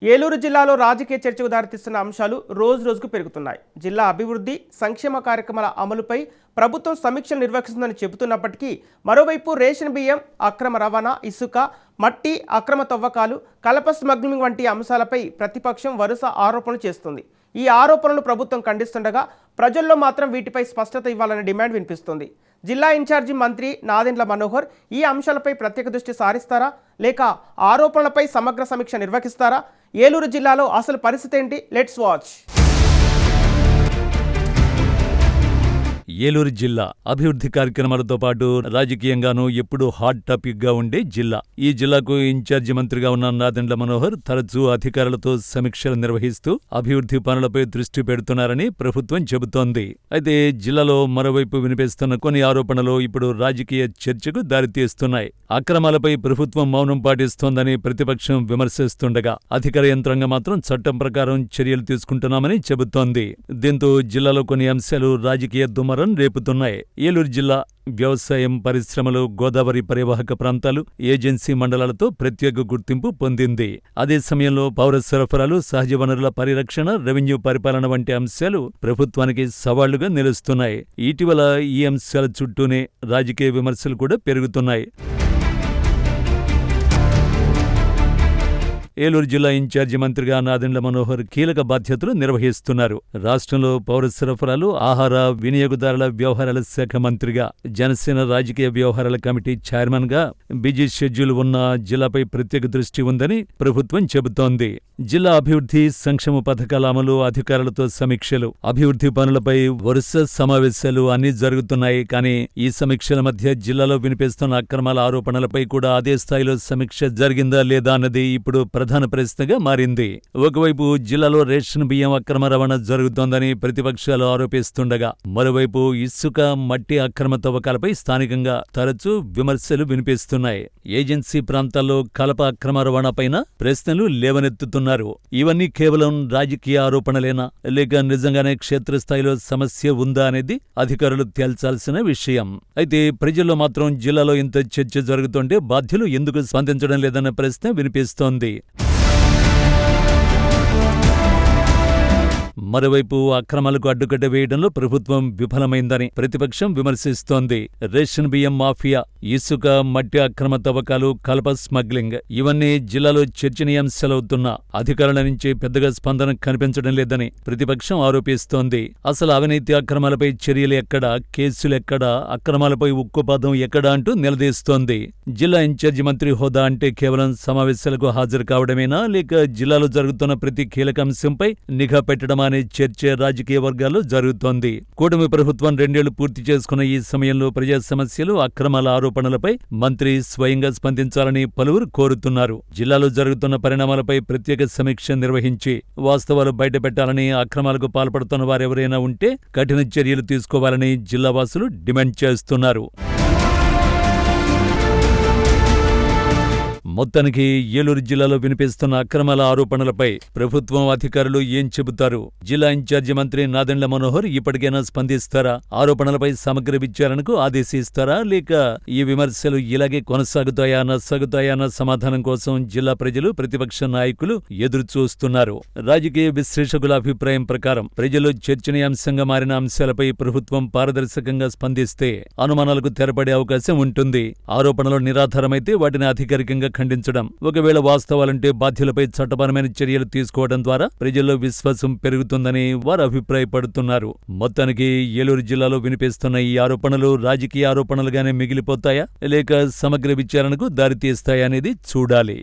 ఏలూరు జిల్లాలో రాజకీయ చర్చకు దారితీస్తున్న అంశాలు రోజురోజుకు పెరుగుతున్నాయి. జిల్లా అభివృద్ధి, సంక్షేమ కార్యక్రమాల అమలుపై ప్రభుత్వం సమీక్షలు నిర్వహిస్తుందని చెబుతున్నప్పటికీ మరోవైపు రేషన్ బియ్యం, అక్రమ రవాణా, ఇసుక, మట్టి, అక్రమ తవ్వకాలు, కలప స్మగ్లింగ్ వంటి అంశాలపై ప్రతిపక్షం వరుస ఆరోపణలు చేస్తుంది. ఈ ఆరోపణలు ప్రభుత్వం ఖండిస్తుండగా ప్రజల్లో మాత్రం వీటిపై స్పష్టత ఇవ్వాలనే డిమాండ్ వినిపిస్తుంది. జిల్లా ఇన్ఛార్జి మంత్రి నాదెండ్ల మనోహర్ ఈ అంశాలపై ప్రత్యేక దృష్టి సారిస్తారా, లేక ఆరోపణలపై సమగ్ర సమీక్ష నిర్వహిస్తారా? ఏలూరు జిల్లాలో అసలు పరిస్థితి ఏంటి? Let's watch. ఏలూరు జిల్లా అభివృద్ధి కార్యక్రమాలతో పాటు రాజకీయంగానూ ఎప్పుడూ హాట్ టాపిక్ గా ఉండే జిల్లా. ఈ జిల్లాకు ఇన్ఛార్జి మంత్రిగా ఉన్న నాదెండ్ల మనోహర్ తరచూ అధికారులతో సమీక్షలు నిర్వహిస్తూ అభివృద్ధి పనులపై దృష్టి పెడుతున్నారని ప్రభుత్వం చెబుతోంది. అయితే జిల్లాలో మరోవైపు వినిపిస్తున్న కొన్ని ఆరోపణలు ఇప్పుడు రాజకీయ చర్చకు దారితీస్తున్నాయి. అక్రమాలపై ప్రభుత్వం మౌనం పాటిస్తోందని ప్రతిపక్షం విమర్శిస్తుండగా అధికార యంత్రాంగం మాత్రం చట్టం ప్రకారం చర్యలు తీసుకుంటున్నామని చెబుతోంది. దీంతో జిల్లాలో కొన్ని అంశాలు రాజకీయ దుమారం రేపుతున్నాయి. ఏలూరు జిల్లా వ్యవసాయం, పరిశ్రమలు, గోదావరి పరివాహక ప్రాంతాలు, ఏజెన్సీ మండలాలతో ప్రత్యేక గుర్తింపు పొందింది. అదే సమయంలో పౌర సరఫరాలు, సహజ వనరుల పరిరక్షణ, రెవెన్యూ పరిపాలన వంటి అంశాలు ప్రభుత్వానికి సవాళ్లుగా నిలుస్తున్నాయి. ఇటీవల ఈ అంశాల చుట్టూనే రాజకీయ విమర్శలు కూడా పెరుగుతున్నాయి. ఏలూరు జిల్లా ఇన్ఛార్జి మంత్రిగా నాదెండ్ల మనోహర్ కీలక బాధ్యతలు నిర్వహిస్తున్నారు. రాష్ట్రంలో పౌర సరఫరాలు, ఆహార వినియోగదారుల వ్యవహారాల శాఖ మంత్రిగా, జనసేన రాజకీయ వ్యవహారాల కమిటీ చైర్మన్ గా బిజీ షెడ్యూల్ ఉన్న జిల్లాపై ప్రత్యేక దృష్టి ఉందని ప్రభుత్వం చెబుతోంది. జిల్లా అభివృద్ధి, సంక్షేమ పథకాల అమలు, అధికారులతో సమీక్షలు, అభివృద్ధి పనులపై వరుస సమావేశాలు అన్నీ జరుగుతున్నాయి. కానీ ఈ సమీక్షల మధ్య జిల్లాలో వినిపిస్తున్న అక్రమాల ఆరోపణలపై కూడా అదే స్థాయిలో సమీక్ష జరిగిందా లేదా అన్నది ఇప్పుడు ప్రధాన ప్రశ్నగా మారింది. ఒకవైపు జిల్లాలో రేషన్ బియ్యం అక్రమ రవాణా జరుగుతోందని ప్రతిపక్షాలు ఆరోపిస్తుండగా, మరోవైపు ఇసుక, మట్టి అక్రమ తవ్వకాలపై స్థానికంగా తరచూ విమర్శలు వినిపిస్తున్నాయి. ఏజెన్సీ ప్రాంతాల్లో కలప అక్రమ రవాణాపైన ప్రశ్నలు లేవనెత్తుతున్నారు. ఇవన్నీ కేవలం రాజకీయ ఆరోపణలేనా, లేక నిజంగానే క్షేత్రస్థాయిలో సమస్య ఉందా అనేది అధికారులు తేల్చాల్సిన విషయం. అయితే ప్రజల్లో మాత్రం జిల్లాలో ఇంత చర్చ జరుగుతుంటే బాధ్యులు ఎందుకు స్పందించడం లేదన్న ప్రశ్న వినిపిస్తోంది. మరోవైపు అక్రమాలకు అడ్డుకట్ట వేయడంలో ప్రభుత్వం విఫలమైందని ప్రతిపక్షం విమర్శిస్తోంది. రేషన్ బియ్యం మాఫియా, ఇసుక, మట్టి అక్రమ తవ్వకాలు, కలప స్మగ్లింగ్ ఇవన్నీ జిల్లాలో చర్చనీయాంశాలవుతున్నా అధికారుల నుంచి పెద్దగా స్పందన కనిపించడం లేదని ప్రతిపక్షం ఆరోపిస్తోంది. అసలు అవినీతి అక్రమాలపై చర్యలు ఎక్కడా, కేసులెక్కడా, అక్రమాలపై ఉక్కుపాదం ఎక్కడా అంటూ నిలదీస్తోంది. జిల్లా ఇన్ఛార్జి మంత్రి హోదా అంటే కేవలం సమావేశాలకు హాజరు కావడమేనా, లేక జిల్లాలో జరుగుతున్న ప్రతి కీలక అంశంపై నిఘా పెట్టడమా అనే చర్చ రాజకీయ వర్గాల్లో జరుగుతోంది. కూటమి ప్రభుత్వం 2 ఏళ్లు పూర్తి చేసుకున్న ఈ సమయంలో ప్రజా సమస్యలు, అక్రమాల ఆరోపణలపై మంత్రి స్వయంగా స్పందించాలని పలువురు కోరుతున్నారు. జిల్లాలో జరుగుతున్న పరిణామాలపై ప్రత్యేక సమీక్ష నిర్వహించి వాస్తవాలు బయటపెట్టాలని, అక్రమాలకు పాల్పడుతున్న వారెవరైనా ఉంటే కఠిన చర్యలు తీసుకోవాలని జిల్లావాసులు డిమాండ్ చేస్తున్నారు. మొత్తానికి ఏలూరు జిల్లాలో వినిపిస్తున్న అక్రమాల ఆరోపణలపై ప్రభుత్వం అధికారులు ఏం చెబుతారు? జిల్లా ఇన్ఛార్జి మంత్రి నాదెండ్ల మనోహర్ ఇప్పటికైనా స్పందిస్తారా? ఆరోపణలపై సమగ్ర విచారణకు ఆదేశిస్తారా, లేక ఈ విమర్శలు ఇలాగే కొనసాగుతాయా అన్న సమాధానం కోసం జిల్లా ప్రజలు, ప్రతిపక్ష నాయకులు ఎదురు చూస్తున్నారు. రాజకీయ విశ్లేషకుల అభిప్రాయం ప్రకారం ప్రజలు చర్చనీయాంశంగా మారిన అంశాలపై ప్రభుత్వం పారదర్శకంగా స్పందిస్తే అనుమానాలకు తెరపడే అవకాశం ఉంటుంది. ఆరోపణలు నిరాధారమైతే వాటిని అధికారికంగా ఖండించడం, ఒకవేళ వాస్తవాలంటే బాధ్యులపై చట్టపరమైన చర్యలు తీసుకోవడం ద్వారా ప్రజల్లో విశ్వాసం పెరుగుతుందని వారు అభిప్రాయపడుతున్నారు. మొత్తానికి ఏలూరు జిల్లాలో వినిపిస్తున్న ఈ ఆరోపణలు రాజకీయ ఆరోపణలుగానే మిగిలిపోతాయా, లేక సమగ్ర విచారణకు దారితీస్తాయా అనేది చూడాలి.